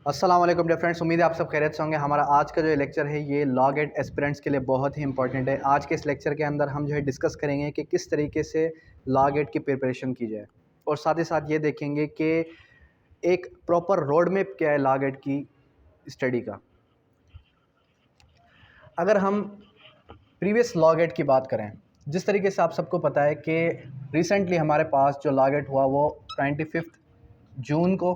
अस्सलाम वालेकुम dear friends, उम्मीद है आप सब खैरियत से होंगे। हमारा आज का जो लेक्चर है ये लॉ गेट एस्पिरेंट्स के लिए बहुत ही इंपॉर्टेंट है। आज के इस लेक्चर के अंदर हम जो है डिस्कस करेंगे कि किस तरीके से लॉ गेट की प्रिपरेशन की जाए, और साथ ही साथ ये देखेंगे कि एक प्रॉपर रोड मैप क्या है लॉ गेट की स्टडी का। अगर हम प्रीवियस लॉ गेट की बात करें, जिस तरीके से आप सबको पता है कि रिसेंटली हमारे पास जो लॉ गेट हुआ वो 25 जून को,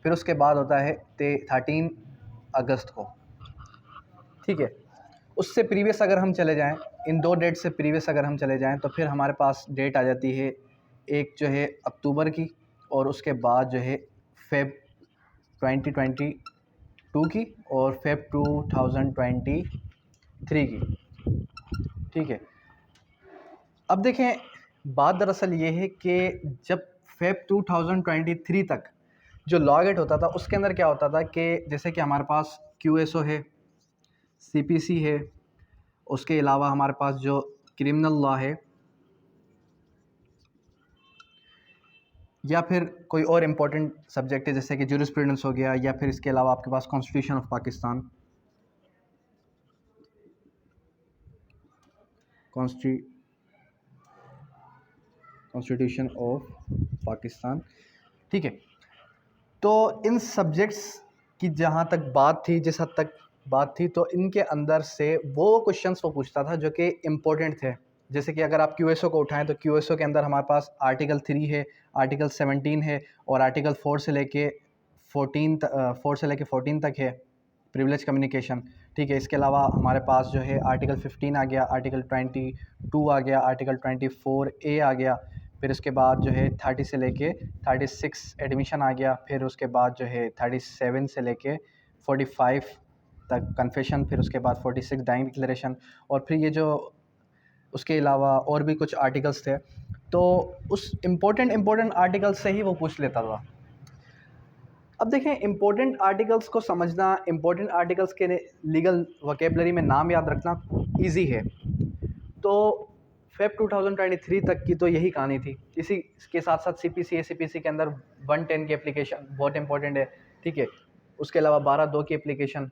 फिर उसके बाद होता है 13 अगस्त को। ठीक है, उससे प्रीवियस अगर हम चले जाएं, इन दो डेट से प्रीवियस अगर हम चले जाएं तो फिर हमारे पास डेट आ जाती है एक जो है अक्टूबर की, और उसके बाद जो है फेब 2022 की, और फेब 2023 की। ठीक है, अब देखें, बात दरअसल ये है कि जब फेब 2023 तक जो लॉ गेट होता था उसके अंदर क्या होता था कि जैसे कि हमारे पास QSO है, CPC है, उसके अलावा हमारे पास जो क्रिमिनल लॉ है, या फिर कोई और इम्पोर्टेंट सब्जेक्ट है जैसे कि ज्यूरिस्प्रूडेंस हो गया, या फिर इसके अलावा आपके पास constitution of Pakistan, constitution of Pakistan. ठीक है, तो इन सब्जेक्ट्स की जहाँ तक बात थी, जिस हद तक बात थी, तो इनके अंदर से वो क्वेश्चंस वो पूछता था जो कि इम्पोर्टेंट थे। जैसे कि अगर आप QSO को उठाएं तो QSO के अंदर हमारे पास आर्टिकल 3 है, आर्टिकल 17 है, और आर्टिकल 4 से लेके 14 तक है, प्रिविलेज कम्युनिकेशन। ठीक है, इसके अलावा हमारे पास जो है आर्टिकल 15 आ गया, आर्टिकल 22 आ गया, आर्टिकल 24A आ गया, फिर उसके बाद जो है 30 से लेके 36 एडमिशन आ गया, फिर उसके बाद जो है 37 से लेके 45 तक कन्फेशन, फिर उसके बाद 46 डाइंग डिक्लेरेशन, और फिर ये जो उसके अलावा और भी कुछ आर्टिकल्स थे। तो उस इम्पोर्टेंट आर्टिकल्स से ही वो पूछ लेता था। अब देखें, इम्पोर्टेंट आर्टिकल्स को समझना, इम्पोर्टेंट आर्टिकल्स के लीगल वोकेबलरी में नाम याद रखना इजी है। तो फेब 2023 तक की तो यही कहानी थी। इसी के साथ साथ CPC के अंदर 110 की एप्लीकेशन बहुत इंपॉर्टेंट है। ठीक है, उसके अलावा 12(2) की एप्लीकेशन,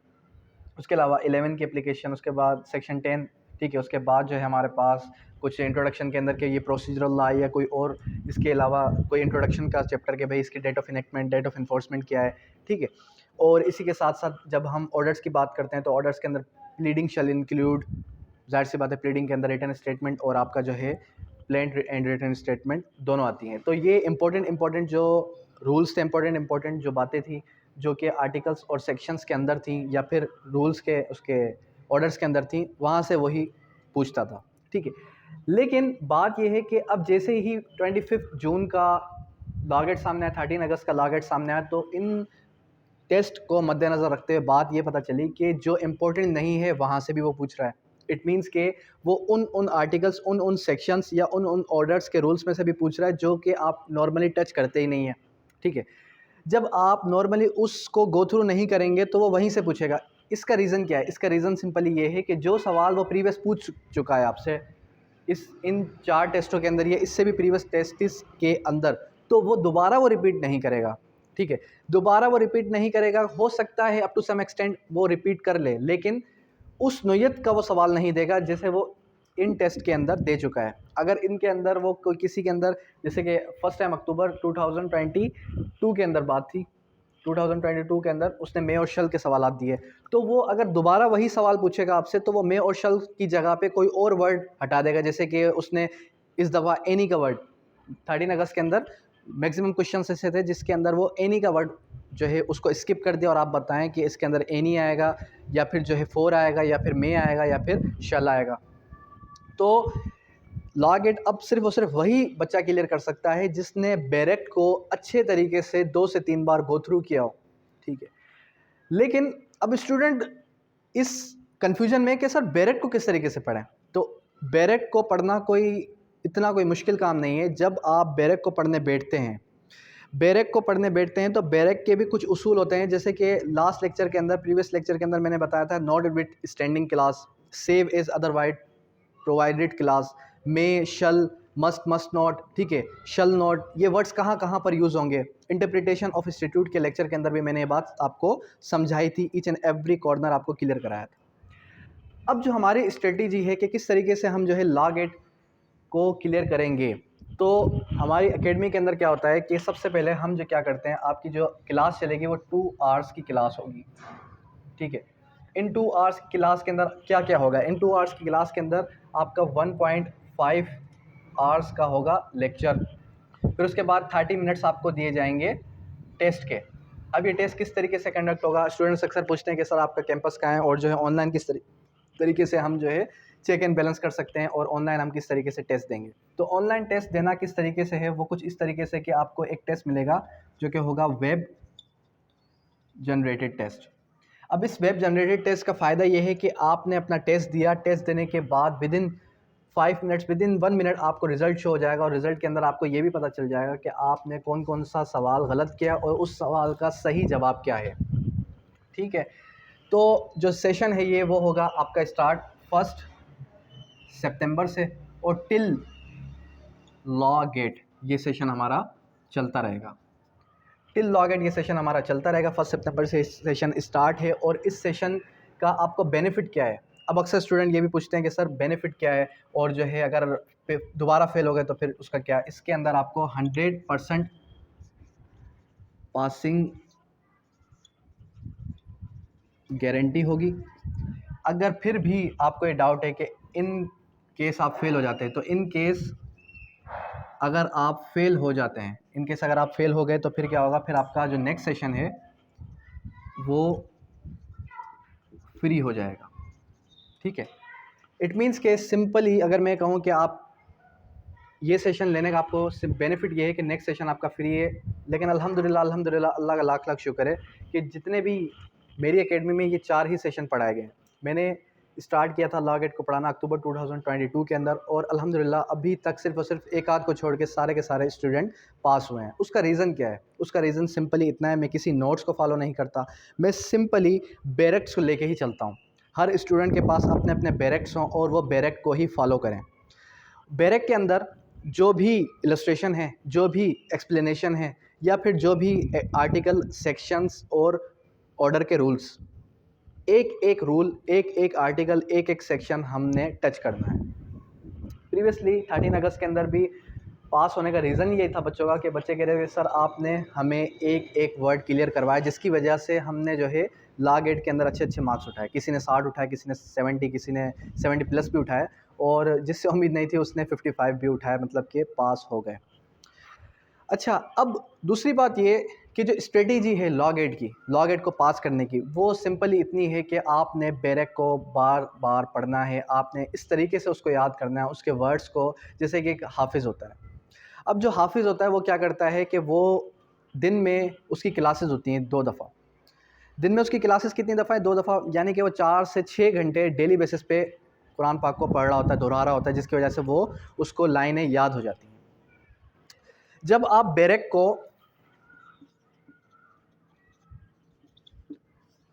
उसके अलावा 11 की एप्लीकेशन, उसके बाद सेक्शन 10। ठीक है, उसके बाद जो है हमारे पास कुछ इंट्रोडक्शन के अंदर के ये प्रोसीजरल लॉ या कोई और इसके अलावा कोई इंट्रोडक्शन का चैप्टर के भाई इसकी date of enactment, date of enforcement क्या है। ठीक है, और इसी के साथ साथ जब हम ऑर्डर्स की बात करते हैं तो ऑर्डर्स के अंदर प्लीडिंग शैल इंक्लूड, जाहिर सी बात है प्लीडिंग के अंदर रिटन स्टेटमेंट और आपका जो है प्लेन एंड रिटन स्टेटमेंट दोनों आती हैं। तो ये इंपॉर्टेंट जो रूल्स थे, इंपॉर्टेंट जो बातें थी जो कि आर्टिकल्स और सेक्शंस के अंदर थी या फिर रूल्स के उसके ऑर्डर्स के अंदर थी, वहाँ से वही पूछता था। ठीक है, लेकिन बात यह है कि अब जैसे ही 25 जून का लॉ गेट सामने आया, 13 अगस्त का लॉ गेट सामने आया, तो इन टेस्ट को मद्देनज़र रखते हुए बात ये पता चली कि जो इम्पोर्टेंट नहीं है वहाँ से भी वो पूछ रहा है। इट मीन्स के वो उन आर्टिकल्स, उन सेक्शंस या उन ऑर्डर्स के रूल्स में से भी पूछ रहा है जो कि आप नॉर्मली टच करते ही नहीं है। ठीक है, जब आप नॉर्मली उसको गो थ्रू नहीं करेंगे तो वो वहीं से पूछेगा। इसका रीज़न क्या है? इसका रीज़न सिंपली ये है कि जो सवाल वो प्रीवियस पूछ चुका है आपसे इन 4 टेस्टों के अंदर या इससे भी प्रीवियस टेस्टिस के अंदर, तो वो दोबारा वो रिपीट नहीं करेगा। ठीक है, दोबारा वो रिपीट नहीं करेगा। हो सकता है अप टू सम एक्सटेंट वो रिपीट कर ले, लेकिन उस नोयत का वो सवाल नहीं देगा जैसे वो इन टेस्ट के अंदर दे चुका है। अगर इनके अंदर वो कोई किसी के अंदर, जैसे कि फर्स्ट टाइम अक्टूबर 2022 के अंदर बात थी, 2022 के अंदर उसने मे और शल के सवाल दिए, तो वो अगर दोबारा वही सवाल पूछेगा आपसे तो वो मे और शल की जगह पे कोई और वर्ड हटा देगा। जैसे कि उसने इस दफ़ा एनी का वर्ड 13 अगस्त के अंदर मैक्सिमम क्वेश्चन ऐसे थे जिसके अंदर वो एनी का वर्ड जो है उसको स्किप कर दिया, और आप बताएं कि इसके अंदर एनी आएगा या फिर जो है फोर आएगा या फिर मे आएगा या फिर शल आएगा। तो लॉ गेट अब सिर्फ और सिर्फ वही बच्चा क्लियर कर सकता है जिसने बैरेक्ट को अच्छे तरीके से 2 से 3 बार गो थ्रू किया हो। ठीक है, लेकिन अब स्टूडेंट इस कंफ्यूजन में कि सर बैरेक्ट को किस तरीके से पढ़ें। तो बैरेक्ट को पढ़ना इतना कोई मुश्किल काम नहीं है। जब आप बैरेक्ट को पढ़ने बैठते हैं तो बैरेक्ट के भी कुछ उसूल होते हैं, जैसे कि लास्ट लेक्चर के अंदर, प्रीवियस लेक्चर के अंदर मैंने बताया था, notwithstanding class, save as otherwise provided class, may, shall, must not, ठीक है, शल नॉट, ये वर्ड्स कहाँ कहाँ पर यूज़ होंगे। इंटरप्रिटेशन ऑफ इंस्टीट्यूट के लेक्चर के अंदर भी मैंने ये बात आपको समझाई थी, ईच एंड एवरी कॉर्नर आपको क्लियर कराया था। अब जो हमारी स्ट्रेटजी है कि किस तरीके से हम जो है लॉ गेट को क्लियर करेंगे, तो हमारी एकेडमी के अंदर क्या होता है कि सबसे पहले हम जो क्या करते हैं, आपकी जो क्लास चलेगी वो 2 आवर्स की क्लास होगी, ठीक है। इन 2 आवर्स की क्लास के अंदर क्या क्या होगा, इन 2 आवर्स की क्लास के अंदर आपका 1.5 आवर्स का होगा लेक्चर, फिर उसके बाद 30 मिनट्स आपको दिए जाएंगे टेस्ट के। अब ये टेस्ट किस तरीके से कंडक्ट होगा, स्टूडेंट्स अक्सर पूछते हैं कि सर आपका कैंपस कहाँ है, और जो है ऑनलाइन किस तरीके से हम जो है चेक एंड बैलेंस कर सकते हैं, और ऑनलाइन हम किस तरीके से टेस्ट देंगे। तो ऑनलाइन टेस्ट देना किस तरीके से है, वो कुछ इस तरीके से कि आपको एक टेस्ट मिलेगा जो कि होगा वेब जनरेटेड टेस्ट। अब इस वेब जनरेटेड टेस्ट का फ़ायदा ये है कि आपने अपना टेस्ट दिया, टेस्ट देने के बाद विदिन 5 मिनट्स, विदिन 1 मिनट आपको रिज़ल्ट शो हो जाएगा, और रिज़ल्ट के अंदर आपको ये भी पता चल जाएगा कि आपने कौन कौन सा सवाल गलत किया और उस सवाल का सही जवाब क्या है, ठीक है। तो जो सेशन है ये वो होगा आपका स्टार्ट 1 सितंबर से और टिल लॉ गेट ये सेशन हमारा चलता रहेगा। टिल लॉ गेट ये सेशन हमारा चलता रहेगा। 1 सितंबर से सेशन स्टार्ट है, और इस सेशन का आपको बेनिफिट क्या है। अब अक्सर स्टूडेंट ये भी पूछते हैं कि सर बेनिफिट क्या है, और जो है अगर दोबारा फेल हो गए तो फिर उसका क्या। इसके अंदर आपको 100% पासिंग गारंटी होगी। अगर फिर भी आपको ये डाउट है कि इन केस आप फेल हो जाते हैं, तो इन केस अगर आप फेल हो जाते हैं, इन केस अगर आप फेल हो गए तो फिर क्या होगा, फिर आपका जो नेक्स्ट सेशन है वो फ्री हो जाएगा, ठीक है। इट मीन्स के सिंपली अगर मैं कहूँ कि आप ये सेशन लेने का आपको बेनिफिट ये है कि नेक्स्ट सेशन आपका फ्री है। लेकिन अल्हम्दुलिल्लाह अल्लाह का लाख लाख शुक्र है कि जितने भी मेरी एकेडमी में ये 4 ही सेशन पढ़ाए गए हैं। मैंने स्टार्ट किया था लॉ गेट को पढ़ाना अक्टूबर 2022 के अंदर, और अल्हम्दुलिल्लाह अभी तक सिर्फ और सिर्फ एक आध को छोड़ के सारे के सारे स्टूडेंट पास हुए हैं। उसका रीज़न क्या है? उसका रीज़न सिंपली इतना है, मैं किसी नोट्स को फॉलो नहीं करता, मैं सिंपली बैरेक्ट्स को लेके ही चलता हूँ। हर स्टूडेंट के पास अपने अपने बैरेक्ट्स हों और वो बैरेक्ट को ही फॉलो करें। बैरेक्ट के अंदर जो भी इलस्ट्रेशन है, जो भी एक्सप्लेनेशन है, या फिर जो भी आर्टिकल, सेक्शंस और ऑर्डर के रूल्स, एक एक रूल, एक एक आर्टिकल, एक एक सेक्शन हमने टच करना है। प्रीवियसली 13 अगस्त के अंदर भी पास होने का रीज़न यही था बच्चों का कि बच्चे कह रहे थे सर आपने हमें एक एक वर्ड क्लियर करवाया, जिसकी वजह से हमने जो है लॉ गेट के अंदर अच्छे अच्छे मार्क्स उठाए। किसी ने 60 उठाए, किसी ने 70, किसी ने 70 प्लस भी उठाए, और जिससे उम्मीद नहीं थी उसने 55 भी उठाया, मतलब कि पास हो गए। अच्छा, अब दूसरी बात ये कि जो स्ट्रेटेजी है लॉ गेट की, लॉ गेट को पास करने की, वो सिंपली इतनी है कि आपने बैरेक को बार बार पढ़ना है, आपने इस तरीके से उसको याद करना है, उसके वर्ड्स को, जैसे कि एक हाफिज़ होता है। अब जो हाफिज़ होता है वो क्या करता है कि वो दिन में उसकी क्लासेस होती हैं 2 दफ़ा। दिन में उसकी क्लासेस कितनी दफ़ा है? 2 दफ़ा, यानी कि वो 4 से 6 घंटे डेली बेसिस पे कुरान पाक को पढ़ रहा होता है, दोहरा रहा होता है, जिसकी वजह से वो उसको लाइनें याद हो जाती हैं। जब आप बैरेक को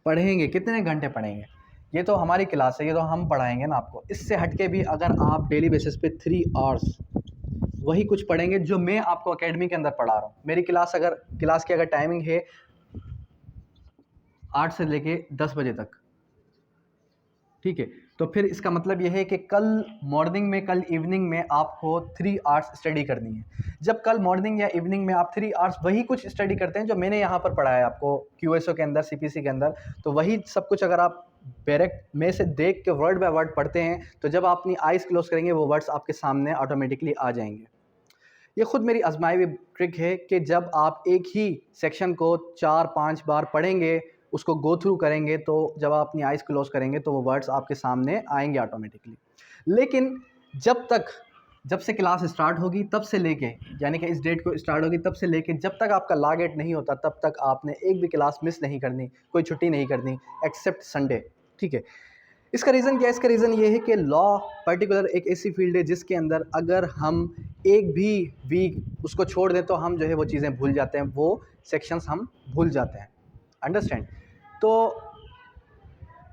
पढ़ेंगे, कितने घंटे पढ़ेंगे? ये तो हमारी क्लास है, ये तो हम पढ़ाएंगे ना आपको। इससे हटके भी अगर आप डेली बेसिस पे 3 आवर्स वही कुछ पढ़ेंगे जो मैं आपको एकेडमी के अंदर पढ़ा रहा हूँ। मेरी क्लास की अगर टाइमिंग है 8 से लेके 10 बजे तक, ठीक है, तो फिर इसका मतलब यह है कि कल मॉर्निंग में, कल इवनिंग में आपको 3 आवर्स स्टडी करनी है। जब कल मॉर्निंग या इवनिंग में आप 3 आवर्स वही कुछ स्टडी करते हैं जो मैंने यहाँ पर पढ़ाया है आपको क्यूएसओ के अंदर, सीपीसी के अंदर, तो वही सब कुछ अगर आप डायरेक्ट में से देख के वर्ड बाय वर्ड पढ़ते हैं, तो जब आप अपनी आइज़ क्लोज करेंगे वो वर्ड्स आपके सामने ऑटोमेटिकली आ जाएंगे। ये खुद मेरी आजमाई हुई ट्रिक है कि जब आप एक ही सेक्शन को 4-5 बार पढ़ेंगे, उसको गो थ्रू करेंगे, तो जब आप अपनी आइज़ क्लोज करेंगे तो वो वर्ड्स आपके सामने आएंगे ऑटोमेटिकली। लेकिन जब से क्लास स्टार्ट होगी तब से लेके, यानी कि इस डेट को स्टार्ट होगी तब से लेके जब तक आपका लॉ गेट नहीं होता, तब तक आपने एक भी क्लास मिस नहीं करनी, कोई छुट्टी नहीं करनी, एक्सेप्ट संडे, ठीक है। इसका रीज़न क्या है? इसका रीज़न ये है कि लॉ पर्टिकुलर एक ऐसी फील्ड है जिसके अंदर अगर हम एक भी वीक उसको छोड़ दें तो हम जो है वो चीज़ें भूल जाते हैं, वो सेक्शंस हम भूल जाते हैं। अंडरस्टैंड? तो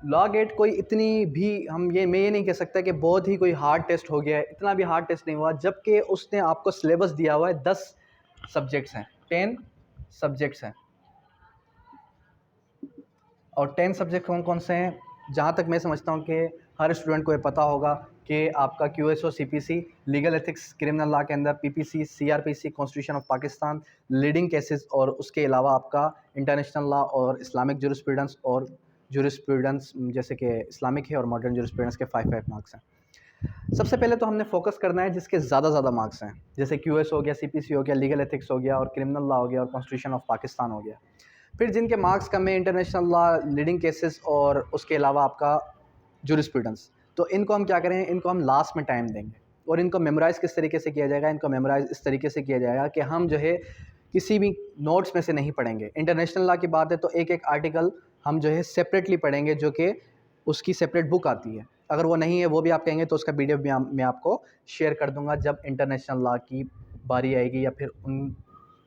लॉ गेट कोई इतनी भी मैं ये नहीं कह सकता कि बहुत ही कोई हार्ड टेस्ट हो गया है, इतना भी हार्ड टेस्ट नहीं हुआ, जबकि उसने आपको सिलेबस दिया हुआ है 10 सब्जेक्ट्स हैं, 10 सब्जेक्ट्स हैं। और 10 सब्जेक्ट कौन कौन से हैं? जहाँ तक मैं समझता हूँ कि हर स्टूडेंट को ये पता होगा कि आपका QSO CPC, legal ethics criminal law के अंदर PPC, CRPC, constitution of Pakistan, leading cases, और उसके अलावा आपका इंटरनेशनल लॉ और इस्लामिक जूरिस्प्रूडेंस, और जूरिस्प्रूडेंस जैसे कि इस्लामिक है और मॉडर्न जूरिस्प्रूडेंस के 5 मार्क्स हैं। सबसे पहले तो हमने फोकस करना है जिसके ज़्यादा मार्क्स हैं, जैसे QS हो गया, CPC हो गया, लीगल एथिक्स हो गया, और क्रिमिनल लॉ हो गया, और कॉन्स्टिट्यूशन ऑफ पाकिस्तान हो गया। फिर जिनके मार्क्स कम है, इंटरनेशनल लॉ, लीडिंग केसेस, और उसके अलावा आपका जूरिस्प्रूडेंस, तो इनको हम क्या करें, इनको हम लास्ट में टाइम देंगे। और इनको मेमोराइज़ किस तरीके से किया जाएगा? इनको मेमोराइज़ इस तरीके से किया जाएगा कि हम जो है किसी भी नोट्स में से नहीं पढ़ेंगे। इंटरनेशनल लॉ की बात है तो एक एक आर्टिकल हम जो है सेपरेटली पढ़ेंगे, जो कि उसकी सेपरेट बुक आती है। अगर वो नहीं है, वो भी आप कहेंगे तो उसका PDF भी मैं आपको शेयर कर दूंगा जब इंटरनेशनल लॉ की बारी आएगी, या फिर उन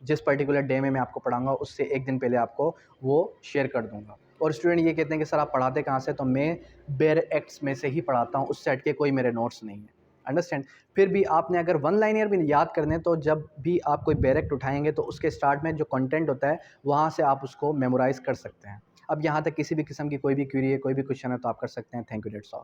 जिस पर्टिकुलर डे में मैं आपको पढ़ाऊंगा उससे एक दिन पहले आपको वो शेयर कर दूंगा। और स्टूडेंट ये कहते हैं कि सर आप पढ़ाते कहाँ से? तो मैं बेयर एक्ट्स में से ही पढ़ाता हूँ, उससे हट के कोई मेरे नोट्स नहीं है। अंडरस्टैंड? फिर भी आपने अगर वन लाइनर भी याद करने, तो जब भी आप कोई बेयर एक्ट उठाएंगे तो उसके स्टार्ट में जो कंटेंट होता है वहाँ से आप उसको मेमोराइज़ कर सकते हैं। अब यहाँ तक किसी भी किस्म की कोई भी क्वेरी है, कोई भी क्वेश्चन है तो आप कर सकते हैं। Thank you, that's all.